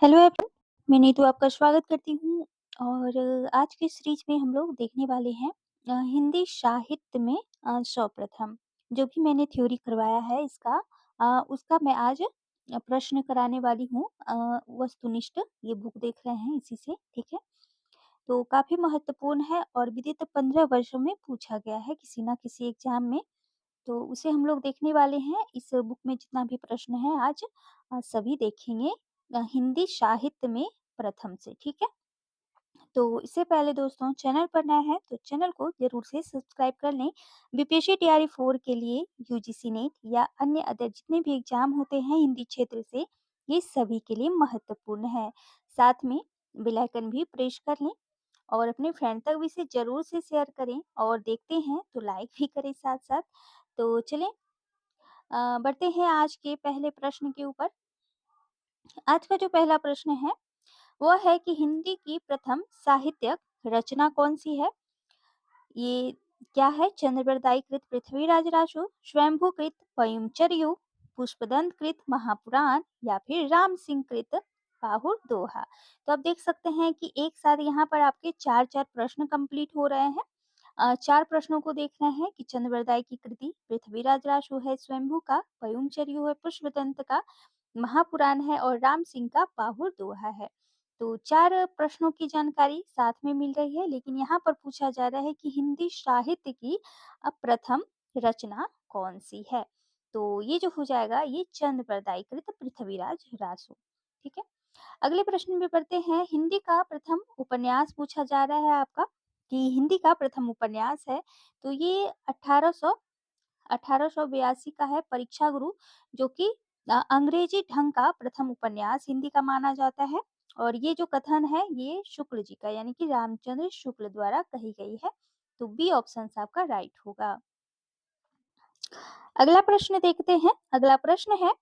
Hello everyone, मैं नीतू आपका स्वागत करती हूँ और आज के सीरीज में हम लोग देखने वाले हैं हिंदी साहित्य में सर्वप्रथम जो भी मैंने थ्योरी करवाया है इसका उसका मैं आज प्रश्न कराने वाली हूँ। वस्तुनिष्ठ ये बुक देख रहे हैं इसी से, ठीक है। तो काफी महत्वपूर्ण है और विदित 15 वर्षों में पूछा गया है किसी ना किसी एग्जाम में। तो उसे हम लोग देखने वाले हैं। इस बुक में जितना भी प्रश्न है आज सभी देखेंगे हिंदी साहित्य में प्रथम से, ठीक है। तो इससे पहले दोस्तों चैनल पर नया है तो चैनल को जरूर से सब्सक्राइब कर लें। बीपीएससी तैयारी 4 के लिए यूजीसी नेट या अन्य अदर जितने भी एग्जाम होते हैं हिंदी क्षेत्र से, ये सभी के लिए महत्वपूर्ण है। साथ में बेल आइकन भी प्रेस कर लें और अपने फ्रेंड तक भी इसे जरूर से शेयर करें और देखते हैं तो लाइक भी करें साथ साथ। तो चलें बढ़ते हैं आज के पहले प्रश्न के ऊपर। आज का जो पहला प्रश्न है वह है कि हिंदी की प्रथम साहित्यिक रचना कौन सी है। ये क्या है? चंद्रबरदाई कृत पृथ्वीराज रासो, स्वयंभू कृत पयंचर्यु, पुष्पदंत कृत महापुराण या फिर राम सिंह कृत बाहुर दोहा। तो आप देख सकते हैं कि एक साथ यहाँ पर आपके चार चार प्रश्न कंप्लीट हो रहे हैं। चार प्रश्नों को देख रहे हैं कि चंद्रबरदाई की कृति पृथ्वीराज रासो है स्वयंभू का, पयंचर्यु है पुष्पदंत का, महापुराण है और राम सिंह का बाहुर दोहा है। तो चार प्रश्नों की जानकारी साथ में मिल रही है, लेकिन यहाँ पर पूछा जा रहा है कि हिंदी साहित्य की प्रथम रचना कौन सी है। तो ये जो हो जाएगा ये चंद्रबरदाई कृत पृथ्वीराज रासो, ठीक है। अगले प्रश्न में बढ़ते हैं। हिंदी का प्रथम उपन्यास पूछा जा रहा है आपका कि हिंदी का प्रथम उपन्यास है तो ये 1882 का है, परीक्षा गुरु, जो कि अंग्रेजी ढंग का प्रथम उपन्यास हिंदी का माना जाता है। और ये जो कथन है ये शुक्ल जी का यानी कि रामचंद्र शुक्ल द्वारा कही गई है। तो बी ऑप्शन आपका राइट होगा। अगला प्रश्न देखते हैं। अगला प्रश्न है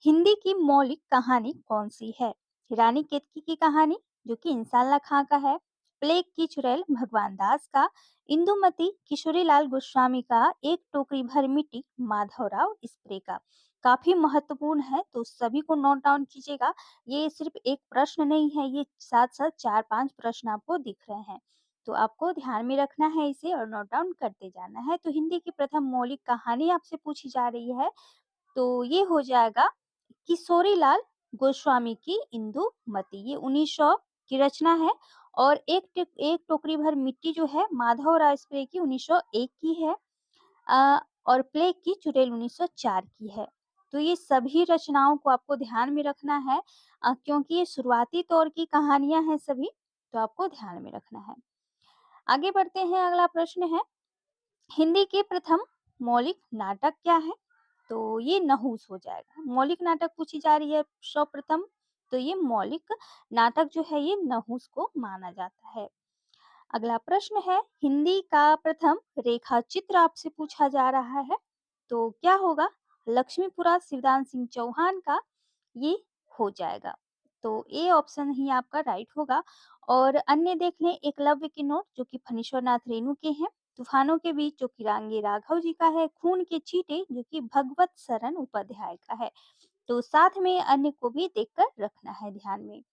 हिंदी की मौलिक कहानी कौन सी है। रानी केतकी की कहानी जो कि इंसाला खां का है, प्लेग की चुड़ैल भगवान दास का, इंदुमती किशोरीलाल गोस्वामी का, एक टोकरी भर मिट्टी माधवराव स्प्रे का। काफी महत्वपूर्ण है तो सभी को नोट डाउन कीजिएगा। ये सिर्फ एक प्रश्न नहीं है, ये साथ साथ चार पांच प्रश्न आपको दिख रहे हैं तो आपको ध्यान में रखना है इसे और नोट डाउन करते जाना है। तो हिंदी की प्रथम मौलिक कहानी आपसे पूछी जा रही है तो ये हो जाएगा किशोरीलाल गोस्वामी की इंदुमती। ये 1900 की रचना है। और एक टोकरी भर मिट्टी जो है माधव राय स्प्रे की 1901 की है। और प्लेग की चुड़ैल 1904 की है। तो ये सभी रचनाओं को आपको ध्यान में रखना है क्योंकि ये शुरुआती तौर की कहानियां हैं सभी, तो आपको ध्यान में रखना है। आगे बढ़ते हैं। अगला प्रश्न है हिंदी के प्रथम मौलिक नाटक क्या है। तो ये नहुस हो जाएगा। मौलिक नाटक पूछी जा रही है सर्वप्रथम तो ये मौलिक नाटक जो है ये नहुस को माना जाता है। अगला प्रश्न है हिंदी का प्रथम रेखा चित्र आपसे पूछा जा रहा है तो क्या होगा। लक्ष्मीपुरा शिवदान सिंह चौहान का ये हो जाएगा। तो ए ऑप्शन ही आपका राइट होगा। और अन्य देख लें एकलव्य के नोट जो कि फणीश्वर नाथ रेणु के हैं, तूफानों के बीच जो कि रांगे राघव जी का है, खून के छींटे जो कि भगवत शरण उपाध्याय का है। तो साथ में अन्य को भी देखकर रखना है ध्यान में।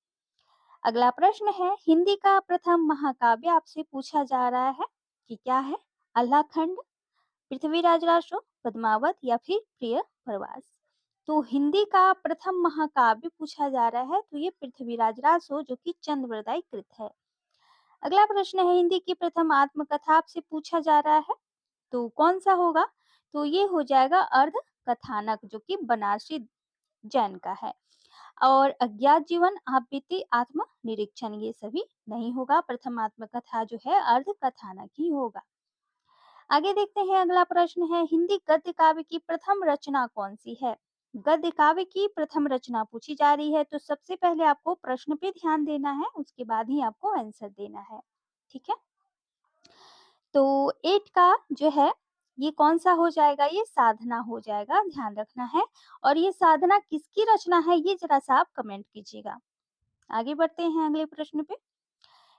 अगला प्रश्न है हिंदी का प्रथम महाकाव्य आपसे पूछा जा रहा है कि क्या है। अल्लाखंड, पृथ्वीराज रासो, पद्मावत या फिर प्रिय प्रवास। तो हिंदी का प्रथम महाकाव्य पूछा जा रहा है तो ये पृथ्वीराज रासो जो कि चंद्रबरदाई कृत है। अगला प्रश्न है हिंदी की प्रथम आत्मकथा आपसे पूछा जा रहा है तो कौन सा होगा। तो ये हो जाएगा अर्ध कथानक जो कि बनारसी जैन का है। और अज्ञात जीवन, आप बीती आत्म निरीक्षण ये सभी नहीं होगा। प्रथम आत्मकथा जो है अर्ध कथानक ही होगा। आगे देखते हैं। अगला प्रश्न है हिंदी गद्य काव्य की प्रथम रचना कौन सी है। गद्य काव्य की प्रथम रचना पूछी जा रही है तो सबसे पहले आपको प्रश्न पे ध्यान देना है, उसके बाद ही आपको आंसर देना है, ठीक है। तो 8 का जो है ये कौन सा हो जाएगा, ये साधना हो जाएगा, ध्यान रखना है। और ये साधना किसकी रचना है ये जरा सा आप कमेंट कीजिएगा। आगे बढ़ते हैं अगले प्रश्न पे।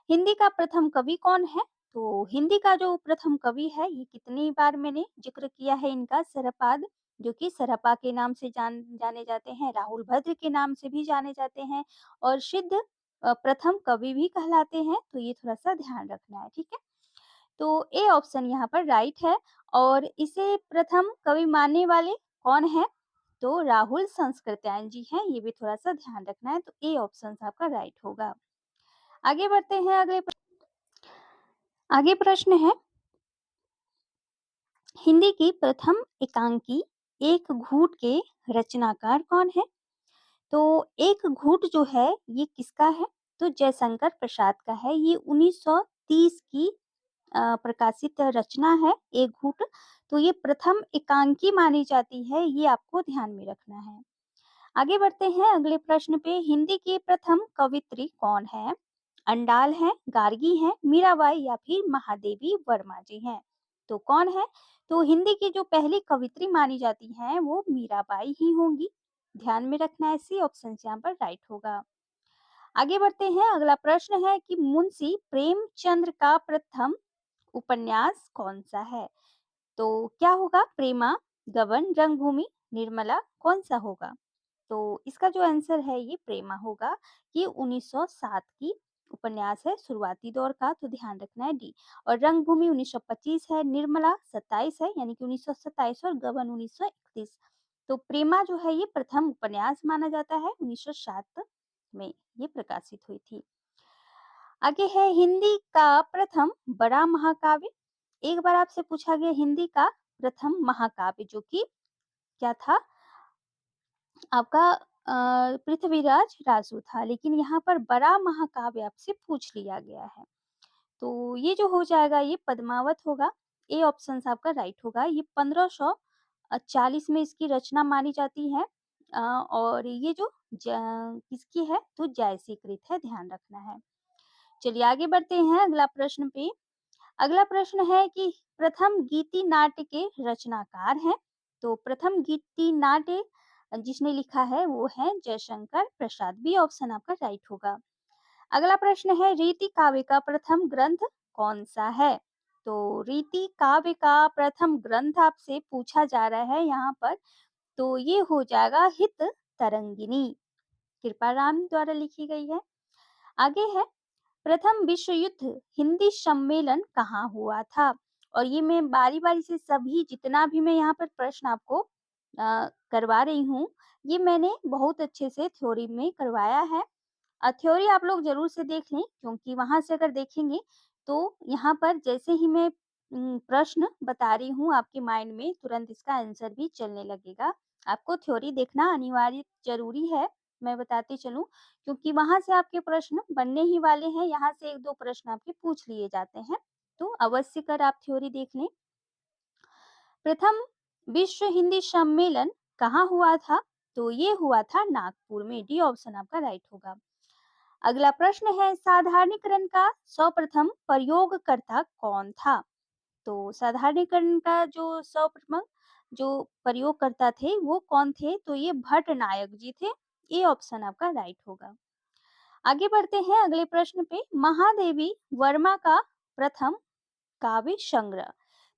हिंदी का प्रथम कवि कौन है। तो हिंदी का जो प्रथम कवि है ये कितनी बार मैंने जिक्र किया है इनका, शरपाद जो कि सरहपा के नाम से जाने जाते हैं, राहुल भद्र के नाम से भी जाने जाते हैं और सिद्ध प्रथम कवि भी कहलाते हैं, तो ये थोड़ा-सा ध्यान रखना है, ठीक है? तो ए ऑप्शन यहाँ पर राइट है और इसे प्रथम कवि मानने वाले कौन हैं? तो राहुल संस्कृत्यायन जी हैं, ये भी थोड़ा-सा ध्यान रखना है, तो ए ऑप्शन आपका राइट होगा। आगे बढ़ते हैं आगे प्रश्न है, हिंदी की प्रथम एकांकी एक घूट के रचनाकार कौन है? तो एक घूट जो है ये किसका है? तो जयशंकर प्रसाद का है। ये 1930 की प्रकाशित रचना है एक घूट। तो ये प्रथम एकांकी मानी जाती है, ये आपको ध्यान में रखना है। आगे बढ़ते हैं अगले प्रश्न पे, हिंदी की प्रथम कवियत्री कौन है? अंडाल हैं, गार्गी हैं, मीराबाई या फिर महादेवी वर्मा जी हैं। तो कौन है? तो हिंदी की जो पहली कवियत्री मानी जाती हैं वो मीराबाई ही होंगी। ध्यान में रखना है, सी ऑप्शन यहाँ पर राइट होगा। आगे बढ़ते हैं अगला प्रश्न है कि मुंशी प्रेमचंद्र का प्रथम उपन्यास कौन सा है? तो क्या होगा? प्रेमा, गबन, रंगभूमि, निर्मला, कौन सा होगा? तो इसका जो आंसर है ये प्रेमा होगा। ये 1907 की उपन्यास है, शुरुआती दौर का, तो ध्यान रखना है डी। और रंगभूमि 1925 है, निर्मला 27 है यानी कि 1927 और गबन 1931। तो प्रेमा जो है ये प्रथम उपन्यास माना जाता है, 1907 में ये प्रकाशित हुई थी। आगे है हिंदी का प्रथम बड़ा महाकाव्य। एक बार आपसे पूछा गया हिंदी का प्रथम महाकाव्य जो कि क्या था? आपका पृथ्वीराज रासू था, लेकिन यहाँ पर बड़ा महाकाव्य आपसे पूछ लिया गया है। तो ये जो हो जाएगा ये पद्मावत होगा। ए ऑप्शन आपका राइट होगा। ये 1540 में इसकी रचना मानी जाती है और ये जो किसकी है? तो जयसी कृत है, ध्यान रखना है। चलिए आगे बढ़ते हैं अगला प्रश्न पे। अगला प्रश्न है कि प्रथम गीति नाट्य के रचनाकार हैं। तो प्रथम गीति नाट्य जिसने लिखा है वो है जयशंकर प्रसाद। बी ऑप्शन आपका राइट होगा। अगला प्रश्न है रीति काव्य का प्रथम ग्रंथ कौन सा है? तो रीति काव्य का प्रथम ग्रंथ आपसे पूछा जा रहा है यहाँ पर, तो ये हो जाएगा हित तरंगिनी, कृपाराम द्वारा लिखी गई है। आगे है प्रथम विश्व युद्ध हिंदी सम्मेलन कहाँ हुआ था? और ये मैं बारी-बारी से सभी जितना भी मैं यहाँ पर प्रश्न आपको करवा रही हूँ, ये मैंने बहुत अच्छे से थ्योरी में करवाया है। थ्योरी आप लोग ज़रूर से देख लें क्योंकि वहाँ से अगर देखेंगे तो यहाँ पर जैसे ही मैं प्रश्न बता रही हूँ आपके माइंड में तुरंत इसका आंसर भी चलने लगेगा। आपको थ्योरी देखना अनिवार्य ज़रूरी है, मैं बताती चलूँ क्योंकि वहाँ से आपके प्रश्न बनने ही वाले हैं, यहाँ से 1-2 प्रश्न आपके पूछ लिए जाते हैं, तो अवश्य कर आप थ्योरी देख लें। प्रथम विश्व हिंदी सम्मेलन कहाँ हुआ था? तो ये हुआ था नागपुर में। डी ऑप्शन आपका राइट होगा। अगला प्रश्न है साधारणीकरण का सर्वप्रथम प्रयोगकर्ता कौन था? तो साधारणीकरण का जो सर्वप्रथम जो प्रयोगकर्ता थे वो कौन थे? तो ये भट्टनायक जी थे। ये ऑप्शन आपका राइट होगा। आगे बढ़ते हैं अगले प्रश्न पे, महादेवी वर्मा का प्रथम काव्य संग्रह।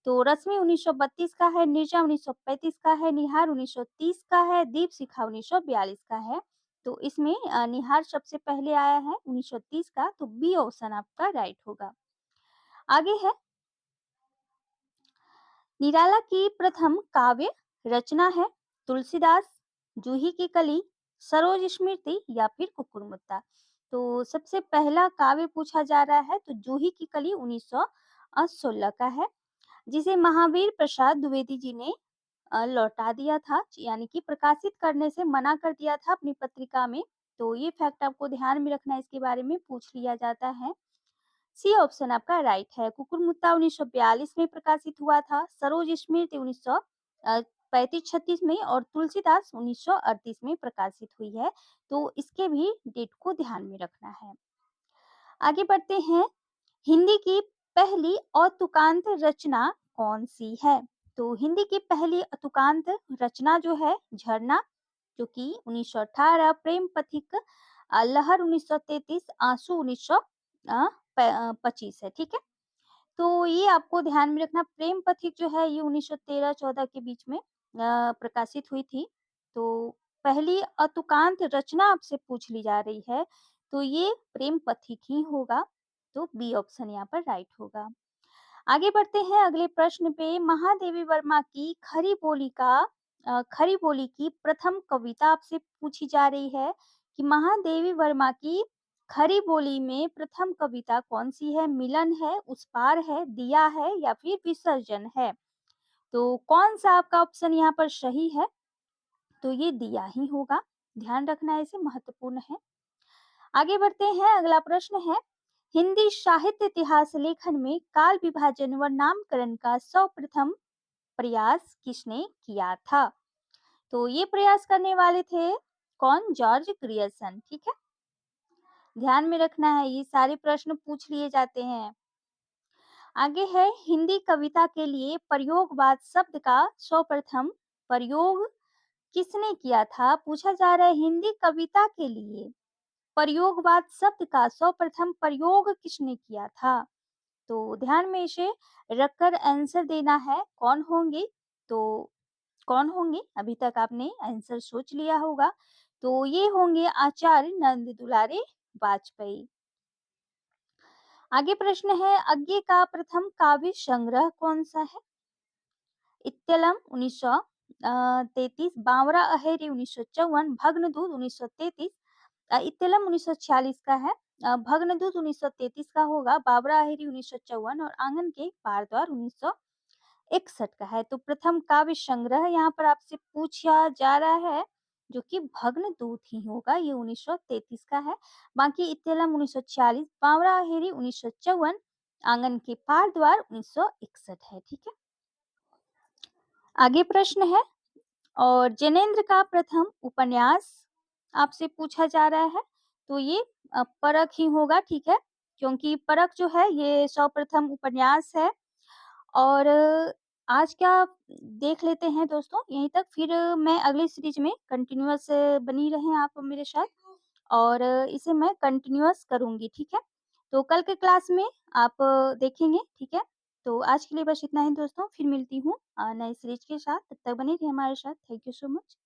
तो रश्मि 1932 का है, नीरजा 1935 का है, निहार 1930 का है, दीपशिखा 1942 का है। तो इसमें निहार सबसे पहले आया है 1930 का, तो बी ऑप्शन आपका राइट होगा। आगे है निराला की प्रथम काव्य रचना है तुलसीदास, जूही की कली, सरोज स्मृति या फिर कुकुरमुत्ता। तो सबसे पहला काव्य पूछा जा रहा है तो जूही की कली 1916 का है, जिसे महावीर प्रसाद द्विवेदी जी ने लौटा दिया था, यानी कि प्रकाशित करने से मना कर दिया था अपनी पत्रिका में। तो ये फैक्ट आपको ध्यान में रखना है, इसके बारे में पूछ लिया जाता है। सी ऑप्शन आपका राइट है। कुकुरमुत्ता 1942 में प्रकाशित हुआ था, सरोज स्मृति 1935-36 में और तुलसीदास 1938 में प्रकाशित हुई है। तो इसके भी डेट को ध्यान में रखना है। आगे बढ़ते हैं, हिंदी की पहली औतुकांत रचना कौन सी है? तो हिंदी की पहली औतुकांत रचना जो है झरना, जो कि 1918, प्रेम पथिक लहर 1933, आंसू 1925 है, ठीक है। तो ये आपको ध्यान में रखना, प्रेम पथिक जो है ये 1913-14 के बीच में प्रकाशित हुई थी। तो पहली अतुकांत रचना आपसे पूछ ली जा रही है, तो ये प्रेम पथिक ही होगा, तो बी ऑप्शन यहाँ पर राइट होगा। आगे बढ़ते हैं अगले प्रश्न पे। महादेवी वर्मा की खरी बोली की प्रथम कविता आपसे पूछी जा रही है कि महादेवी वर्मा की खरी बोली में प्रथम कविता कौन सी है? मिलन है, उस पार है, दिया है या फिर विसर्जन है? तो कौन सा आपका ऑप्शन यहाँ पर सही है? तो ये दिया ही होगा। ध्यान रखना है, इसे महत्वपूर्ण है। आगे बढ़ते हैं अगला प्रश्न है, हिंदी साहित्य इतिहास लेखन में काल विभाजन व नामकरण का सर्वप्रथम प्रयास किसने किया था? तो ये प्रयास करने वाले थे कौन? George Grierson. ठीक है, ध्यान में रखना है, ये सारे प्रश्न पूछ लिए जाते हैं। आगे है, हिंदी कविता के लिए प्रयोगवाद शब्द का सर्वप्रथम प्रयोग किसने किया था? पूछा जा रहा है हिंदी कविता के लिए प्रयोगवाद शब्द का सर्वप्रथम प्रयोग किसने किया था? तो ध्यान में इसे रखकर आंसर देना है। कौन होंगे? तो कौन होंगे? अभी तक आपने आंसर सोच लिया होगा। तो ये होंगे आचार्य नंद दुलारे वाजपेयी। आगे प्रश्न है, अज्ञे का प्रथम काव्य संग्रह कौन सा है? इत्तलम 1933, बावरा अहेरी 1954, भग्नदूत 1933। इत्तलम 1946 का है, भग्नदूत 1933 का होगा, बाबरा अहेरी 1954 और आंगन के पारद्वार 1961 का है। तो प्रथम काव्य संग्रह यहाँ पर आपसे पूछा जा रहा है जो कि भग्नदूत ही होगा, ये 1933 का है। बाकी इत्तलम 1946, बावरा अहेरी 1954, आंगन के पार द्वार 1961 है। ठीक है, आगे प्रश्न है, और जैनेन्द्र का प्रथम उपन्यास आपसे पूछा जा रहा है। तो ये परख ही होगा। ठीक है, क्योंकि परख जो है ये सर्वप्रथम उपन्यास है। और आज का देख लेते हैं दोस्तों यहीं तक, फिर मैं अगली सीरीज में कंटिन्यूअस बनी रहें आप मेरे साथ, और इसे मैं कंटिन्यूअस करूँगी। ठीक है, तो कल के क्लास में आप देखेंगे। ठीक है, तो आज के लिए बस इतना ही दोस्तों, फिर मिलती हूँ नई सीरीज के साथ, तब तक बने रहिए हमारे साथ। Thank you so much.